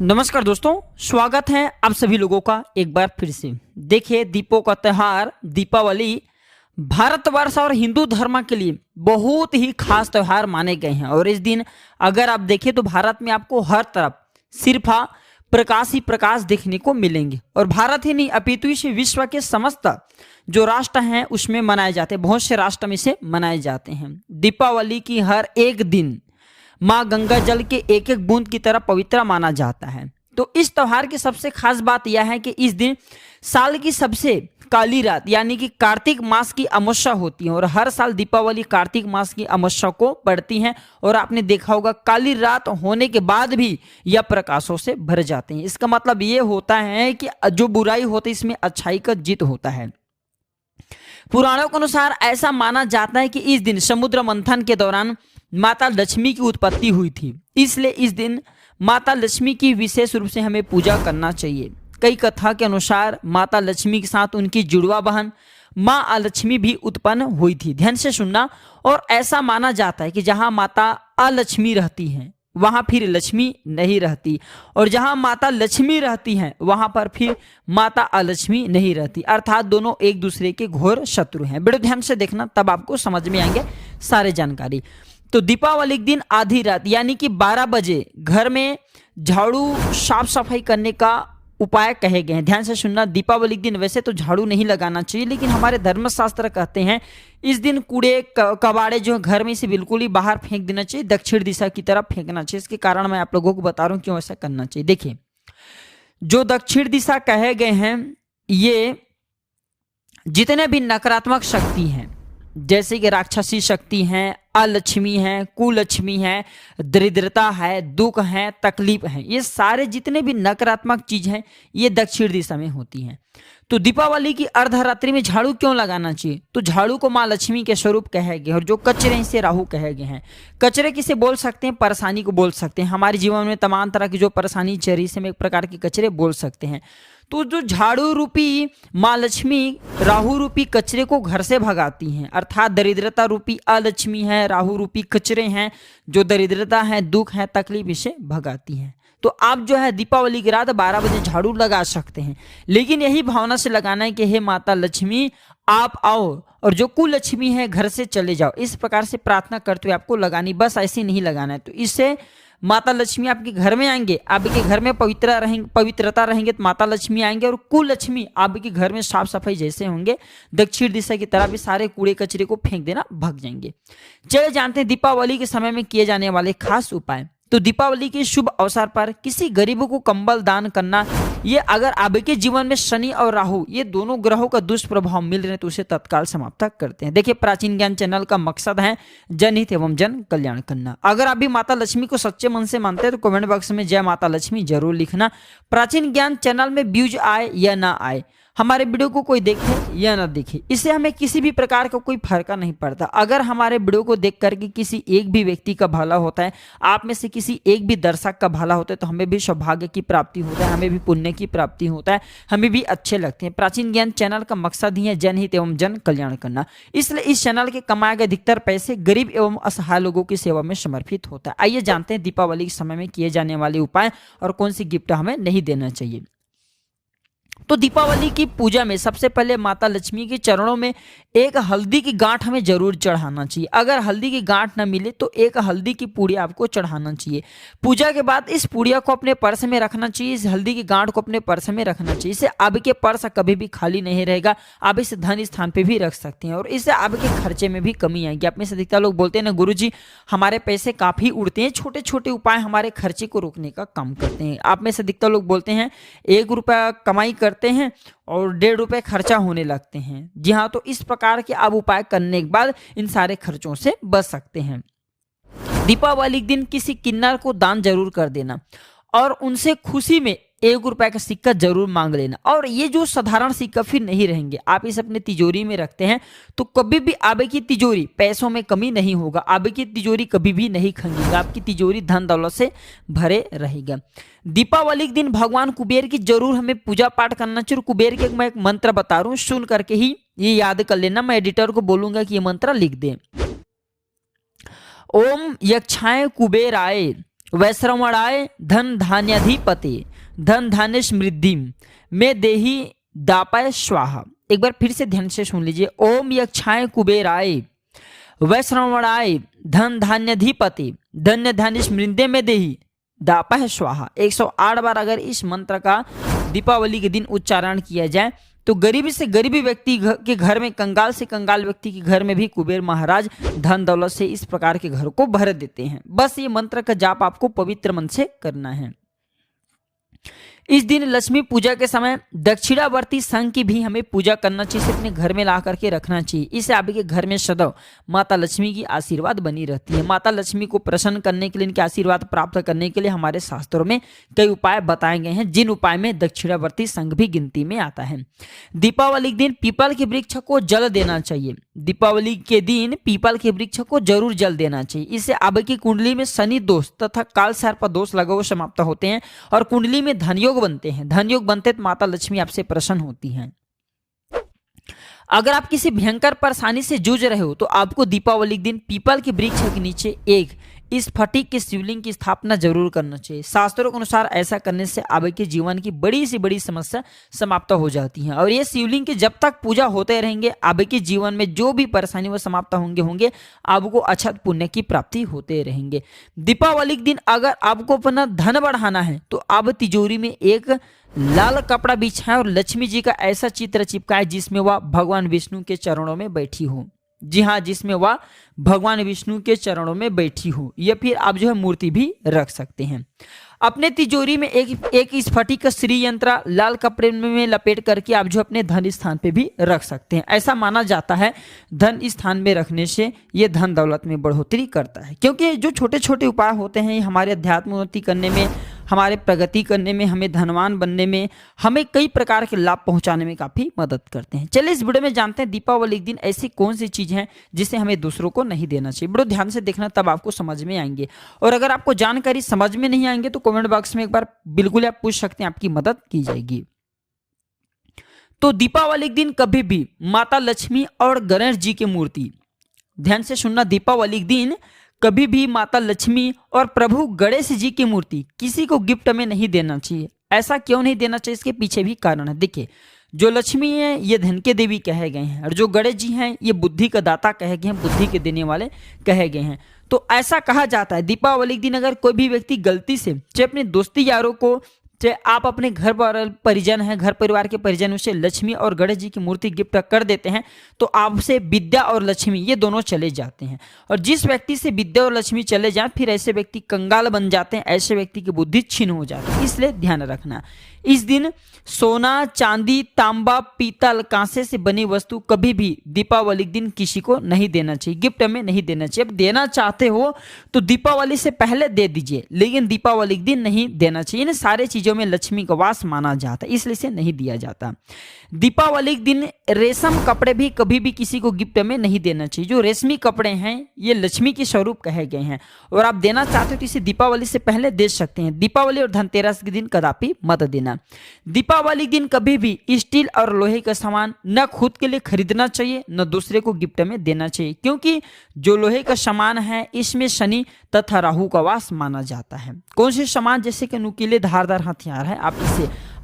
नमस्कार दोस्तों, स्वागत है आप सभी लोगों का एक बार फिर से। देखिए, दीपों का त्यौहार दीपावली भारतवर्ष और हिंदू धर्म के लिए बहुत ही खास त्यौहार माने गए हैं। और इस दिन अगर आप देखें तो भारत में आपको हर तरफ सिर्फ प्रकाश ही प्रकाश देखने को मिलेंगे। और भारत ही नहीं अपितु इस विश्व के समस्त जो राष्ट्र हैं उसमें मनाए जाते हैं, बहुत से राष्ट्र में से मनाए जाते हैं। दीपावली की हर एक दिन माँ गंगा जल के एक एक बूंद की तरह पवित्र माना जाता है। तो इस त्योहार की सबसे खास बात यह है कि इस दिन साल की सबसे काली रात यानी कि कार्तिक मास की अमावस्या होती है। और हर साल दीपावली कार्तिक मास की अमावस्या को पड़ती है। और आपने देखा होगा काली रात होने के बाद भी यह प्रकाशों से भर जाते हैं। इसका मतलब ये होता है कि जो बुराई होती है इसमें अच्छाई का जीत होता है। पुराणों के अनुसार ऐसा माना जाता है कि इस दिन समुद्र मंथन के दौरान माता लक्ष्मी की उत्पत्ति हुई थी, इसलिए इस दिन माता लक्ष्मी की विशेष रूप से हमें पूजा करना चाहिए। कई कथा के अनुसार माता लक्ष्मी के साथ उनकी जुड़वा बहन माँ अलक्ष्मी भी उत्पन्न हुई थी। ध्यान से सुनना। और ऐसा माना जाता है कि जहाँ माता अलक्ष्मी रहती हैं वहाँ फिर लक्ष्मी नहीं रहती, और जहाँ माता लक्ष्मी रहती हैं वहाँ पर फिर माता अलक्ष्मी नहीं रहती, अर्थात दोनों एक दूसरे के घोर शत्रु हैं। बड़े ध्यान से देखना, तब आपको समझ में आएंगे सारे जानकारी। तो दीपावली के दिन आधी रात यानी कि 12 बजे घर में झाड़ू साफ सफाई करने का उपाय कहे गए हैं। ध्यान से सुनना। दीपावली के दिन वैसे तो झाड़ू नहीं लगाना चाहिए, लेकिन हमारे धर्मशास्त्र कहते हैं इस दिन कूड़े कबाड़े जो घर में से बिल्कुल ही बाहर फेंक देना चाहिए, दक्षिण दिशा की तरफ फेंकना चाहिए। इसके कारण मैं आप लोगों को बता रहा हूँ क्यों ऐसा करना चाहिए। देखिए, जो दक्षिण दिशा कहे गए हैं ये जितने भी नकारात्मक शक्ति हैं जैसे कि राक्षसी शक्ति हैं, अलक्ष्मी है, कुलक्ष्मी है, दरिद्रता है, दुख है, तकलीफ है, ये सारे जितने भी नकारात्मक चीज हैं ये दक्षिण दिशा में होती हैं। तो दीपावली की अर्धरात्रि में झाड़ू क्यों लगाना चाहिए? तो झाड़ू को माँ लक्ष्मी के स्वरूप कहे गए, और जो कचरे इसे राहु कहे गए हैं। कचरे किसे बोल सकते हैं? परेशानी को बोल सकते हैं। हमारे जीवन में तमाम तरह की जो परेशानी चल रही है एक प्रकार के कचरे बोल सकते हैं। तो जो झाड़ू रूपी माँ लक्ष्मी राहु रूपी कचरे को घर से भगाती हैं, अर्थात दरिद्रता रूपी अलक्ष्मी है, राहु रूपी कचरे हैं जो दरिद्रता है, दुख है, तकलीफ इसे भगाती हैं। तो आप जो है दीपावली की रात 12 बजे झाड़ू लगा सकते हैं, लेकिन यही भावना से लगाना है कि हे माता लक्ष्मी आप आओ और जो कुलक्ष्मी है घर से चले जाओ। इस प्रकार से प्रार्थना करते हुए आपको लगानी, बस ऐसे नहीं लगाना है। तो इससे माता लक्ष्मी आपके घर में आएंगे, आपके घर में पवित्रता रहेंगे तो माता लक्ष्मी आएंगे, और कुलक्ष्मी आपके घर में साफ सफाई जैसे होंगे दक्षिण दिशा की तरफ भी सारे कूड़े कचरे को फेंक देना भग जाएंगे। चलिए जानते हैं दीपावली के समय में किए जाने वाले खास उपाय। तो दीपावली के शुभ अवसर पर किसी गरीबों को कंबल दान करना, ये अगर आपके जीवन में शनि और राहु ये दोनों ग्रहों का दुष्प्रभाव मिल रहे हैं तो उसे तत्काल समाप्त करते हैं। देखिए, प्राचीन ज्ञान चैनल का मकसद है जनहित एवं जन कल्याण करना। अगर आप भी माता लक्ष्मी को सच्चे मन से मानते हैं तो कमेंट बॉक्स में जय माता लक्ष्मी जरूर लिखना। प्राचीन ज्ञान चैनल में व्यूज आए या ना आए, हमारे वीडियो को कोई देखे या ना देखे, इससे हमें किसी भी प्रकार का कोई फर्क नहीं पड़ता। अगर हमारे वीडियो को देख करके किसी एक भी व्यक्ति का भला होता है, आप में से किसी एक भी दर्शक का भला होता है, तो हमें भी सौभाग्य की प्राप्ति होता है, हमें भी पुण्य की प्राप्ति होता है, हमें भी अच्छे लगते हैं। प्राचीन ज्ञान चैनल का मकसद ही है जनहित एवं जन कल्याण करना, इसलिए इस चैनल के कमाए गए अधिकतर पैसे गरीब एवं असहाय लोगों की सेवा में समर्पित होता है। आइए जानते हैं दीपावली के समय में किए जाने वाले उपाय और कौन सी गिफ्ट हमें नहीं देना चाहिए। तो दीपावली की पूजा में सबसे पहले माता लक्ष्मी के चरणों में एक हल्दी की गांठ हमें जरूर चढ़ाना चाहिए। अगर हल्दी की गांठ न मिले तो एक हल्दी की पूड़िया आपको चढ़ाना चाहिए। पूजा के बाद इस पूड़िया को अपने पर्स में रखना चाहिए, इस हल्दी की गांठ को अपने पर्स में रखना चाहिए। इससे आपके पर्स कभी भी खाली नहीं रहेगा, आप इसे धन स्थान पे भी रख सकते हैं और इससे आपके खर्चे में भी कमी आएगी। आप में से अधिकतर लोग बोलते हैं ना गुरुजी हमारे पैसे काफी उड़ते हैं, छोटे छोटे उपाय हमारे खर्चे को रोकने का काम करते हैं। आप में से अधिकतर लोग बोलते हैं 1 रुपया कमाई करते हैं और 1.5 रुपए खर्चा होने लगते हैं। जी हाँ, तो इस प्रकार के आप उपाय करने के बाद इन सारे खर्चों से बच सकते हैं। दीपावली के दिन किसी किन्नर को दान जरूर कर देना और उनसे खुशी में 1 रुपए का सिक्का जरूर मांग लेना। और ये जो साधारण सिक्का फिर नहीं रहेंगे, आप इसे अपने तिजोरी में रखते हैं तो कभी भी आपकी तिजोरी पैसों में कमी नहीं होगा, आपकी तिजोरी कभी भी नहीं खंगेगा, आपकी तिजोरी धन दौलत से भरे रहेगा। दीपावली के दिन भगवान कुबेर की जरूर हमें पूजा पाठ करना चाहिए। कुबेर के मैं एक मंत्र बता रहा हूँ, सुन करके ही ये याद कर लेना। मैं एडिटर को बोलूंगा कि ये मंत्र लिख दे। ओम यक्षाय कुबेराय वैश्रवणाय धन धान्याधिपते धन धान्य समृद्धि में देही दापाय स्वाहा। एक बार फिर से ध्यान से सुन लीजिए। ओम यक्षाय कुबेराय वैश्रवणाय धन धान्याधिपते धन्य धान्य समृद्धि में देही दापाय स्वाहा। 108 बार अगर इस मंत्र का दीपावली के दिन उच्चारण किया जाए तो गरीबी से गरीबी व्यक्ति के घर में, कंगाल से कंगाल व्यक्ति के घर में भी कुबेर महाराज धन दौलत से इस प्रकार के घर को भर देते हैं। बस ये मंत्र का जाप आपको पवित्र मन से करना है। इस दिन लक्ष्मी पूजा के समय दक्षिणावर्ती संघ की भी हमें पूजा करना चाहिए, इसे अपने घर में ला करके रखना चाहिए। इससे आपके घर में सदैव माता लक्ष्मी की आशीर्वाद बनी रहती है। माता लक्ष्मी को प्रसन्न करने के लिए, इनके आशीर्वाद प्राप्त करने के लिए हमारे शास्त्रों में कई उपाय बताए गए हैं, जिन उपाय में दक्षिणावर्ती संघ भी गिनती में आता है। दीपावली के दिन पीपल के वृक्ष को जल देना चाहिए। दीपावली के दिन पीपल के वृक्ष को जरूर जल देना चाहिए। इससे आपकी कुंडली में शनि दोष तथा काल सर्प दोष लगे हुए समाप्त होते हैं और कुंडली में धनयोग बनते हैं। धनयोग बनते तो माता लक्ष्मी आपसे प्रसन्न होती हैं। अगर आप किसी भयंकर परेशानी से जूझ रहे हो तो आपको दीपावली के दिन पीपल के वृक्ष के नीचे एक इस फटिक के शिवलिंग की स्थापना जरूर करना चाहिए। शास्त्रों के अनुसार ऐसा करने से आपके जीवन की बड़ी से बड़ी समस्या समाप्त हो जाती है और ये शिवलिंग की जब तक पूजा होते रहेंगे आपके जीवन में जो भी परेशानी वो समाप्त होंगे आपको अक्षत पुण्य की प्राप्ति होते रहेंगे। दीपावली के दिन अगर आपको अपना धन बढ़ाना है तो आप तिजोरी में एक लाल कपड़ा बिछाएं और लक्ष्मी जी का ऐसा चित्र चिपकाएं जिसमें वह भगवान विष्णु के चरणों में बैठी हो। जी हाँ, जिसमें वह भगवान विष्णु के चरणों में बैठी हो, या फिर आप जो है मूर्ति भी रख सकते हैं। अपने तिजोरी में एक स्फटिक का श्री यंत्र लाल कपड़े में लपेट करके आप जो अपने धन स्थान पे भी रख सकते हैं। ऐसा माना जाता है धन स्थान में रखने से ये धन दौलत में बढ़ोतरी करता है, क्योंकि जो छोटे छोटे उपाय होते हैं ये हमारे अध्यात्म उन्नति करने में, हमारे प्रगति करने में, हमें धनवान बनने में, हमें कई प्रकार के लाभ पहुंचाने में काफी मदद करते हैं। चलिए इस वीडियो में जानते हैं दीपावली के दिन ऐसी कौन सी चीज है जिसे हमें दूसरों को नहीं देना चाहिए। वीडियो ध्यान से देखना, तब आपको समझ में आएंगे। और अगर आपको जानकारी समझ में नहीं आएंगे तो कमेंट बॉक्स में एक बार बिल्कुल आप पूछ सकते हैं, आपकी मदद की जाएगी। तो दीपावली के दिन कभी भी माता लक्ष्मी और गणेश जी की मूर्ति, ध्यान से सुनना, दीपावली के दिन कभी भी माता लक्ष्मी और प्रभु गणेश जी की मूर्ति किसी को गिफ्ट में नहीं देना चाहिए। ऐसा क्यों नहीं देना चाहिए, इसके पीछे भी कारण है। देखिए, जो लक्ष्मी है ये धन के देवी कहे गए हैं और जो गणेश जी हैं ये बुद्धि का दाता कहे गए हैं, बुद्धि के देने वाले कहे गए हैं। तो ऐसा कहा जाता है दीपावली के दिन अगर कोई भी व्यक्ति गलती से चाहे अपने दोस्ती यारों को, चाहे आप अपने घर परिजन हैं, घर परिवार के परिजन से लक्ष्मी और गणेश जी की मूर्ति गिफ्ट कर देते हैं तो आपसे विद्या और लक्ष्मी ये दोनों चले जाते हैं। और जिस व्यक्ति से विद्या और लक्ष्मी चले जाए फिर ऐसे व्यक्ति कंगाल बन जाते हैं, ऐसे व्यक्ति की बुद्धि छीन हो जाती है। इसलिए ध्यान रखना, इस दिन सोना, चांदी, तांबा, पीतल, कांसे से बनी वस्तु कभी भी दीपावली के दिन किसी को नहीं देना चाहिए, गिफ्ट में नहीं देना चाहिए। अब देना चाहते हो तो दीपावली से पहले दे दीजिए, लेकिन दीपावली के दिन नहीं देना चाहिए। इन सारे चीजों में लक्ष्मी का वास माना जाता है, इसलिए इसे नहीं दिया जाता। दीपावली के दिन रेशम कपड़े भी कभी भी किसी को गिफ्ट में नहीं देना चाहिए। जो रेशमी कपड़े हैं ये लक्ष्मी के स्वरूप कहे गए हैं और आप देना चाहते हो तो इसे दीपावली से पहले दे सकते हैं। दीपावली और धनतेरस के दिन कदापि मत देना। दीपावली के दिन कभी भी स्टील और लोहे का सामान न खुद के लिए खरीदना चाहिए न दूसरे को गिफ्ट में देना चाहिए, क्योंकि जो लोहे का सामान है इसमें शनि तथा राहु का वास माना जाता है। कौन से सामान, जैसे कि नुकीले धारदार हथियार है,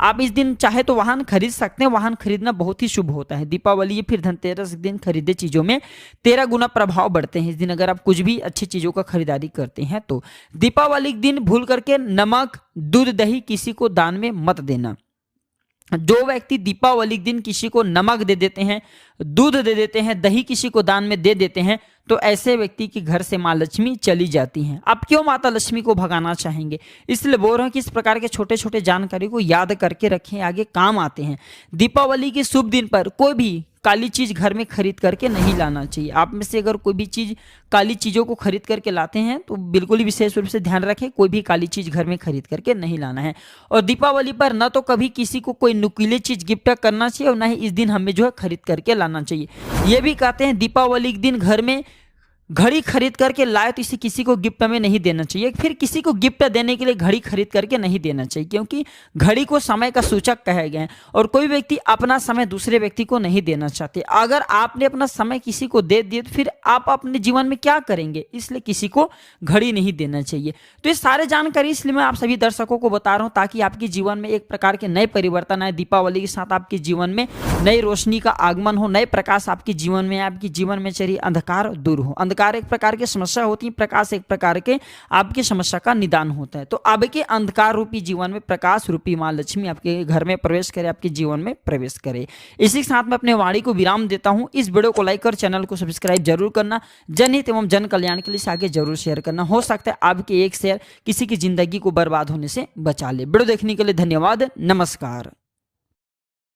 आप इस दिन चाहे तो वाहन खरीद सकते हैं। वाहन खरीदना बहुत ही शुभ होता है। दीपावली फिर धनतेरस के दिन खरीदे चीजों में 13 गुना प्रभाव बढ़ते हैं। इस दिन अगर आप कुछ भी अच्छी चीजों का खरीदारी करते हैं तो दीपावली के दिन भूल करके नमक, दूध, दही किसी को दान में मत देना। जो व्यक्ति दीपावली के दिन किसी को नमक दे देते हैं, दूध दे देते हैं, दही किसी को दान में दे देते हैं तो ऐसे व्यक्ति के घर से माँ लक्ष्मी चली जाती हैं। आप क्यों माता लक्ष्मी को भगाना चाहेंगे? इसलिए बोल रहा हूं कि इस प्रकार के छोटे छोटे जानकारी को याद करके रखें, आगे काम आते हैं। दीपावली के शुभ दिन पर कोई भी काली चीज घर में खरीद करके नहीं लाना चाहिए। आप में से अगर कोई भी चीज काली चीजों को खरीद करके लाते हैं तो बिल्कुल ही विशेष रूप से ध्यान रखें, कोई भी काली चीज घर में खरीद करके नहीं लाना है। और दीपावली पर न तो कभी किसी को कोई नुकीली चीज गिफ्ट करना चाहिए और न ही इस दिन हमें जो है खरीद करके लाना चाहिए। ये भी कहते हैं दीपावली के दिन घर में घड़ी खरीद करके लाए तो इसे किसी को गिफ्ट में नहीं देना चाहिए, फिर किसी को गिफ्ट देने के लिए घड़ी खरीद करके नहीं देना चाहिए, क्योंकि घड़ी को समय का सूचक कहे गए हैं और कोई व्यक्ति अपना समय दूसरे व्यक्ति को नहीं देना चाहते। अगर आपने अपना समय किसी को दे दिए तो फिर आप अपने जीवन में क्या करेंगे, इसलिए किसी को घड़ी नहीं देना चाहिए। तो ये सारे जानकारी इसलिए मैं आप सभी दर्शकों को बता रहा हूँ ताकि आपके जीवन में एक प्रकार के नए परिवर्तन आए, दीपावली के साथ आपके जीवन में नई रोशनी का आगमन हो, नए प्रकाश आपके जीवन में, आपके जीवन में चली अंधकार दूर हो। अंधकार एक प्रकार की समस्या होती है, प्रकाश एक प्रकार के आपकी समस्या का निदान होता है। तो आपके अंधकार रूपी जीवन में प्रकाश रूपी मां लक्ष्मी आपके घर में प्रवेश करे, आपके जीवन में प्रवेश करे। इसी के साथ मैं अपने वाणी को विराम देता हूं। इस वीडियो को लाइक कर चैनल को सब्सक्राइब जरूर करना, जनहित एवं जन कल्याण के लिए आगे जरूर शेयर करना। हो सकता है आपके एक शेयर किसी की जिंदगी को बर्बाद होने से बचा ले। वीडियो देखने के लिए धन्यवाद। नमस्कार।